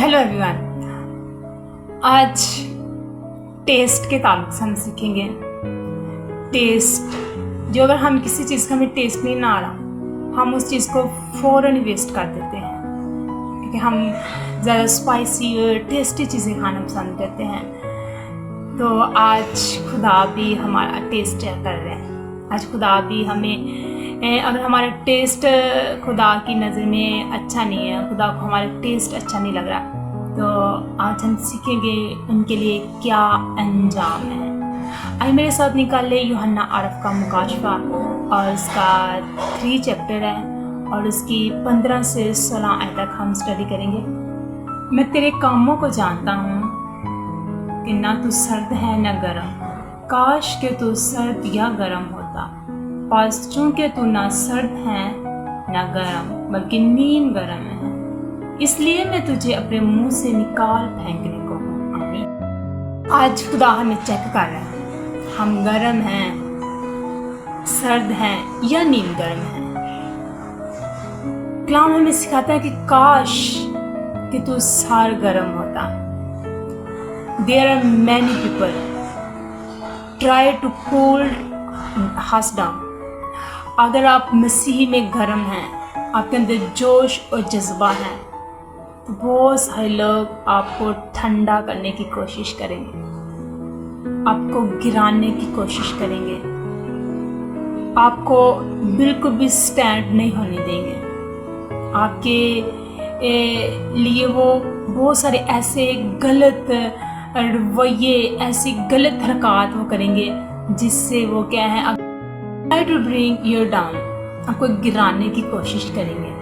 Hello everyone. आज test के ताल्लुक से हम सीखेंगे टेस्ट। जो अगर हम किसी चीज़ का हमें टेस्ट नहीं ना आ रहा, हम उस चीज़ को फ़ौरन वेस्ट कर देते हैं, क्योंकि हम ज़्यादा स्पाइसी और टेस्टी चीज़ें खाना पसंद करते हैं। तो आज खुदा भी हमारा टेस्ट चेक कर रहे हैं। आज खुदा भी हमें, अगर हमारा टेस्ट खुदा की नज़र में अच्छा नहीं है, खुदा को हमारा टेस्ट अच्छा नहीं लग रहा, तो आज हम सीखेंगे उनके लिए क्या अंजाम है। आइए मेरे साथ निकाल ले यूहन्ना आरफ का मुकाशफा, और उसका 3 चैप्टर है और उसकी 15 से 16 आयत तक हम स्टडी करेंगे। मैं तेरे कामों को जानता हूँ कि ना तू सर्द है ना गर्म, काश के तू सर्द या गर्म होता, पास चूँकि तू ना सर्द है ना गर्म बल्कि नीम गर्म है, इसलिए मैं तुझे अपने मुंह से निकाल फेंकने को हूँ। आमीन। आज खुदा हमें चेक कर रहा है, हम गर्म हैं, सर्द हैं या नीम गर्म हैं। कलाम हमें सिखाता है कि काश कि तू सार गर्म होता। There are many people try to cool us down। अगर आप मसीह में गर्म हैं, आपके अंदर जोश और जज्बा है, तो बहुत सारे लोग आपको ठंडा करने की कोशिश करेंगे, आपको गिराने की कोशिश करेंगे, आपको बिल्कुल भी स्टैंड नहीं होने देंगे। आपके लिए वो बहुत सारे ऐसे गलत रवैये, ऐसी गलत हरकत वो करेंगे जिससे वो क्या है, try to bring you down, आपको गिराने की कोशिश करेंगे।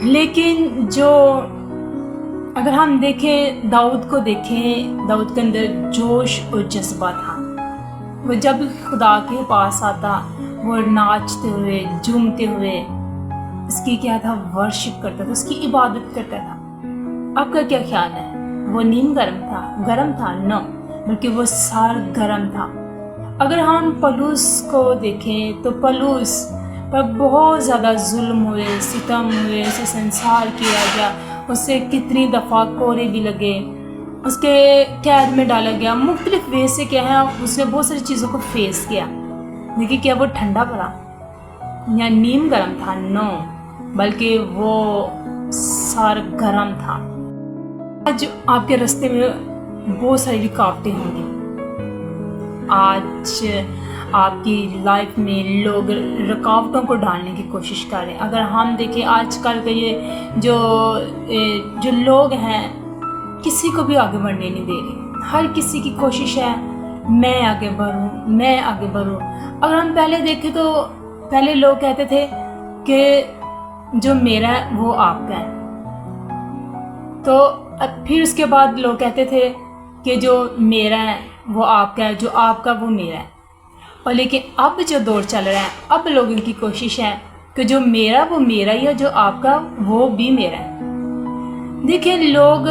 लेकिन जो अगर हम देखें, दाऊद को देखें, दाऊद के अंदर जोश और जज्बा था। वो जब खुदा के पास आता, वो नाचते हुए झूमते हुए उसकी क्या था, वर्शिप करता था, उसकी इबादत करता था। आपका क्या ख्याल है, वो नीम गरम था? नो, बल्कि वो सार गरम था। अगर हम पलूस को देखें तो पलूस पर बहुत ज़्यादा जुल्म हुए, सितम हुए, उसे संसार किया गया, उससे कितनी दफ़ा कोड़े भी लगे, उसके कैद में डाला गया, मुख्तलिफ वे से क्या है, उसने बहुत सारी चीज़ों को फेस किया। देखिए, क्या वो ठंडा पड़ा या नीम गर्म था? नो, बल्कि वो सार गर्म था। आज आपके रास्ते में बहुत सारी रुकावटें होंगी। आज आपकी लाइफ में लोग रुकावटों को डालने की कोशिश कर रहे हैं। अगर हम देखें आजकल के ये जो लोग हैं, किसी को भी आगे बढ़ने नहीं दे रहे। हर किसी की कोशिश है मैं आगे बढ़ूं। अगर हम पहले देखें तो पहले लोग कहते थे कि जो मेरा है वो आपका है, तो फिर उसके बाद लोग कहते थे कि जो मेरा है वो आपका है, जो आपका वो मेरा है। और लेकिन अब जो दौर चल रहा है, अब लोगों की कोशिश है कि जो मेरा वो मेरा ही है, जो आपका वो भी मेरा है। देखिए, लोग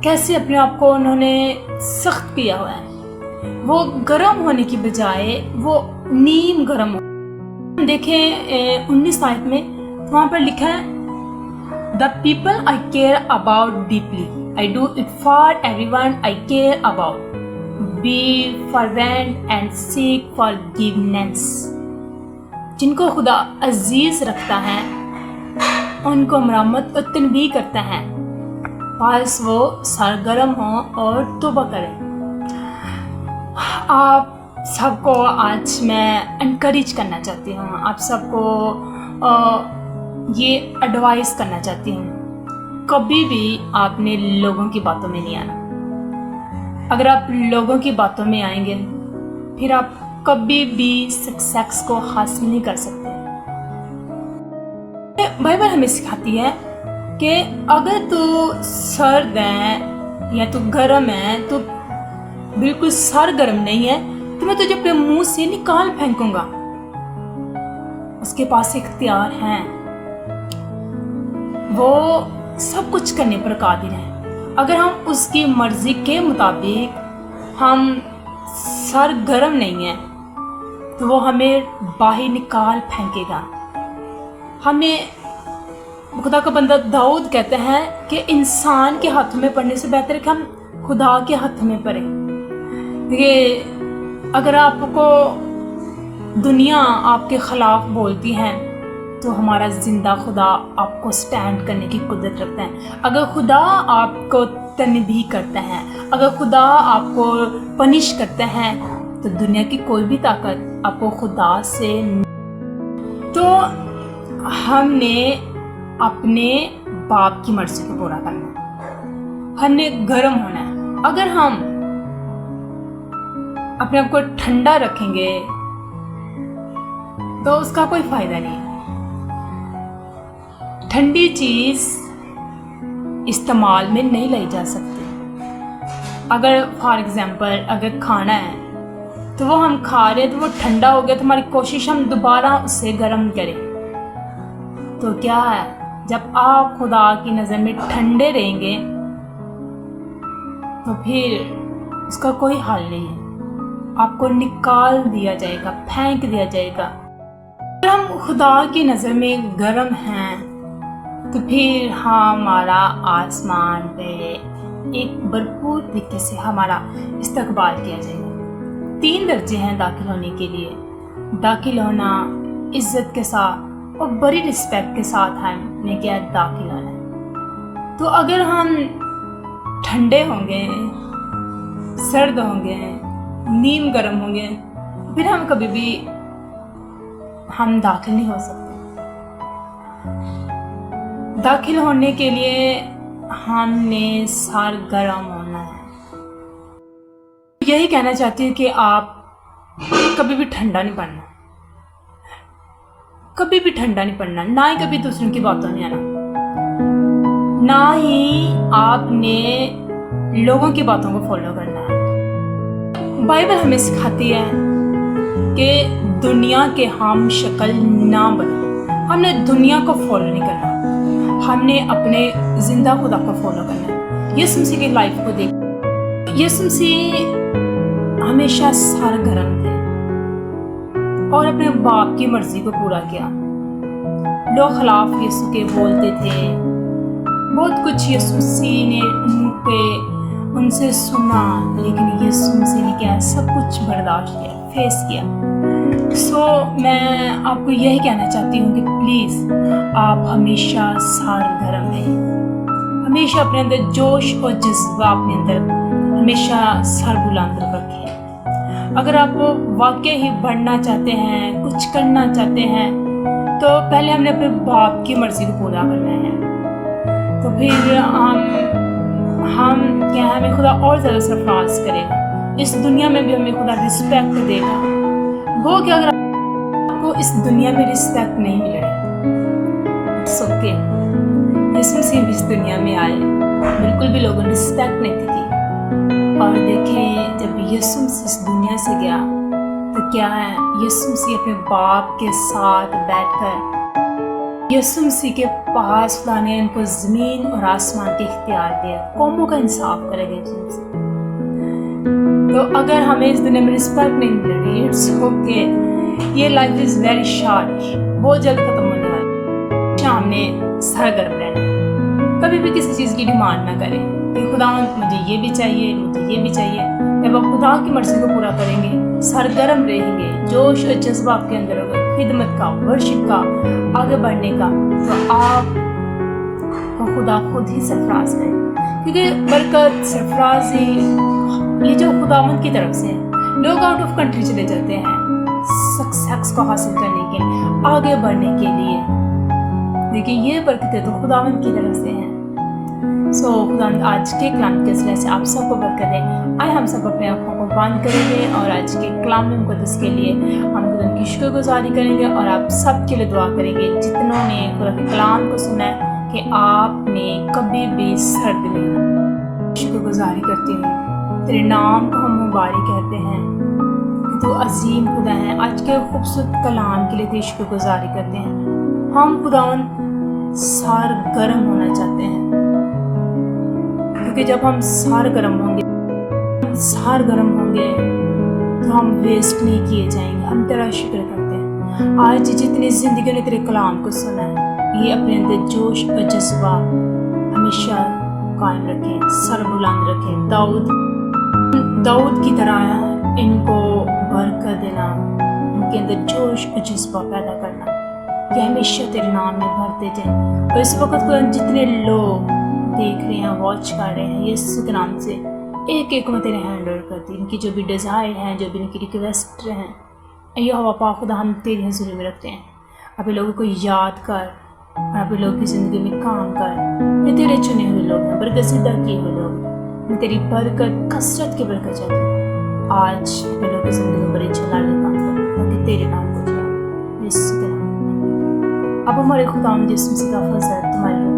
कैसे अपने आप को उन्होंने सख्त किया हुआ है। वो गर्म होने की बजाय वो नीम गर्म हो। देखें 19 आयत में, तो वहाँ पर लिखा है, The people I care about deeply, I do it for everyone I care about. Be fervent and seek forgiveness. जिनको खुदा अजीज रखता है, उनको मरम्मत और तनबीह करता है, बस वो सरगर्म हो और तौबा करें। आप सबको आज मैं एनकरेज करना चाहती हूँ, आप सबको ये एडवाइस करना चाहती हूँ, कभी भी आपने लोगों की बातों में नहीं आना। अगर आप लोगों की बातों में आएंगे, फिर आप कभी भी सक्सेस को हासिल नहीं कर सकते। बाइबल हमें सिखाती है कि अगर तू सर्द है या तू गर्म है, तो बिल्कुल सर गर्म नहीं है, तो मैं तुझे अपने मुंह से निकाल फेंकूंगा। उसके पास इख्तियार है, वो सब कुछ करने पर कादिर है। अगर हम उसकी मर्जी के मुताबिक हम सर गर्म नहीं है, तो वो हमें बाहर निकाल फेंकेगा। हमें खुदा का बंदा दाऊद कहते हैं कि इंसान के हाथों में पढ़ने से बेहतर है कि हम खुदा के हाथ में पढ़ें। देखिए, अगर आपको दुनिया आपके ख़िलाफ़ बोलती है तो हमारा ज़िंदा खुदा आपको स्टैंड करने की कुदरत रखता है। अगर खुदा आपको तनबीह करता है, अगर खुदा आपको पनिश करता है, तो दुनिया की कोई भी ताकत आपको खुदा से। तो हमने अपने बाप की मर्ज़ी को पूरा करना है, हमने गर्म होना है। अगर हम अपने आप को ठंडा रखेंगे तो उसका कोई फ़ायदा नहीं है। ठंडी चीज़ इस्तेमाल में नहीं लाई जा सकती। अगर फॉर एग्ज़ाम्पल अगर खाना है तो वो हम खा रहे तो वो ठंडा हो गया, तो हमारी कोशिश हम दोबारा उससे गर्म करें। तो क्या है, जब आप खुदा की नज़र में ठंडे रहेंगे तो फिर उसका कोई हल नहीं है, आपको निकाल दिया जाएगा, फेंक दिया जाएगा। अगर हम खुदा की नज़र में गर्म हैं तो फिर हमारा आसमान पे एक भरपूर तरीके से हमारा इस्तकबाल किया जाएगा। 3 दर्जे हैं दाखिल होने के लिए। दाखिल होना इज़्ज़त के साथ और बड़ी रिस्पेक्ट के साथ हमने क्या दाखिल होना है। तो अगर हम ठंडे होंगे, सर्द होंगे, नीम गर्म होंगे, फिर हम कभी भी हम दाखिल नहीं हो सकते। दाखिल होने के लिए हमने सर गर्म होना है। यही कहना चाहती हूँ कि आप कभी भी ठंडा नहीं पड़ना, कभी भी ठंडा नहीं पड़ना, ना ही कभी दूसरों की बातों में आना, ना ही आपने लोगों की बातों को फॉलो करना है। बाइबल हमें सिखाती है कि दुनिया के हम शक्ल ना बने। हमने दुनिया को फॉलो नहीं करना, हमने अपने जिंदा खुदा को फॉलो करना है। यीशु मसीह की लाइफ को देख, यीशु मसीह हमेशा सरगर्म थे और अपने बाप की मर्जी को पूरा किया। लोग खिलाफ यीशु के बोलते थे, बहुत कुछ यीशु मसीह ने उनसे सुना, लेकिन यीशु मसीह ने क्या, सब कुछ बर्दाश्त किया, फेस किया। मैं आपको यही कहना चाहती हूँ कि प्लीज़ आप हमेशा सरगर्म रहें, हमेशा अपने अंदर जोश और जज्बा अपने अंदर हमेशा सर बुलंद रखें। अगर आप वाकई ही बढ़ना चाहते हैं, कुछ करना चाहते हैं, तो पहले हमने अपने बाप की मर्जी को पूरा करना है। तो फिर हम क्या है, हमें खुदा और ज़्यादा सरफराज करेगा। इस दुनिया में भी हमें खुदा रिस्पेक्ट देगा। वो क्या, अगर आपको इस दुनिया में रिस्पेक्ट नहीं मिल रहा, इट्स ओके। यीशु मसीह इस दुनिया में आए, बिल्कुल भी लोगों ने रिस्पेक्ट नहीं दी। और देखें, जब यीशु मसीह इस दुनिया से गया तो क्या है, यीशु मसीह अपने बाप के साथ बैठकर यीशु मसीह के पास खुदा ने इनको ज़मीन और आसमान के इख्तियार दिया, कौमों का इंसाफ करेंगे जिनसे। तो अगर हमें इस दुनिया में रिस्पेक्ट नहीं मिल रही, इट्स ओके, ये लाइफ इज़ वेरी शॉर्ट, बहुत जल्द ख़त्म होने वाली। हमने सरगर्म रहना, कभी भी किसी चीज़ की डिमांड ना करें कि खुदा मुझे ये भी चाहिए, मुझे ये भी चाहिए। जब आप खुदा की मर्ज़ी को पूरा करेंगे, सरगर्म रहेंगे, जोश और जज्बा आपके अंदर होगा, खिदमत का, वर्शिप का, आगे बढ़ने का, तो आप खुदा खुद ही सरफराज करें। क्योंकि बरकत, सरफराजी ये जो खुदावंद की तरफ से है। लोग आउट ऑफ कंट्री चले जाते हैं सक्सेस को हासिल करने के लिए, आगे बढ़ने के लिए। देखिए, ये बरकतें तो खुदावंद की तरफ से हैं। खुदावंद आज के कलाम के सिलसिले से आप सबको बरकत दें। आए हम सब अपने आँखों को बंद करेंगे और आज के कलाम मुक़द्दस के लिए हम खुदा की शुक्रगुज़ारी करेंगे और आप सब के लिए दुआ करेंगे जितनों ने खुदा के कलाम को सुना है, कि आपने कभी भी सर्द नहीं। शुक्रगुज़ारी करती हूँ, तेरे नाम को हम मुबारक कहते हैं कि तू अजीम खुदा है। आज के खूबसूरत कलाम के लिए तेरी शुक्रगुज़ारी करते हैं। हम खुदावंद सरगर्म होना चाहते हैं, क्योंकि जब हम सरगर्म होंगे तो हम वेस्ट नहीं किए जाएंगे। हम तेरा शुक्र करते हैं। आज जितनी ज़िंदगी ने तेरे कलाम को सुना है, یہ اپنے اندر جوش اور جذبہ ہمیشہ قائم رکھیں، سر بلند رکھیں، داؤد کی طرح ان کو برکت دینا، ان کے اندر جوش اور جذبہ پیدا کرنا، یہ ہمیشہ تیرے نام میں بھرتے جائیں۔ اور اس وقت کو جتنے لوگ دیکھ رہے ہیں، واچ کر رہے ہیں، یسوع کے نام سے ایک ایک میں تیرے ہینڈ اوور کرتی، ان کی جو بھی ڈیزائر ہیں، جو بھی ان کی ریکویسٹ ہیں، یہوہ پاک خدا ہم تیری حضوری میں رکھتے ہیں۔ اپنے لوگوں کو یاد کر، اور اپنے لوگوں کی زندگی میں کام کر، یہ تیرے چنے ہوئے لوگ ہیں، برکت زدہ کیے ہوئے لوگ، میں تیری برکت کثرت کی برکت چاہتی ہوں۔ آج اپنے لوگوں کی زندگی میں بڑے چلانے کام کر تاکہ تیرے نام کو جائے، یسوع کے نام۔ اب ہمارے خدا جس مسیح کا فضل تمہارے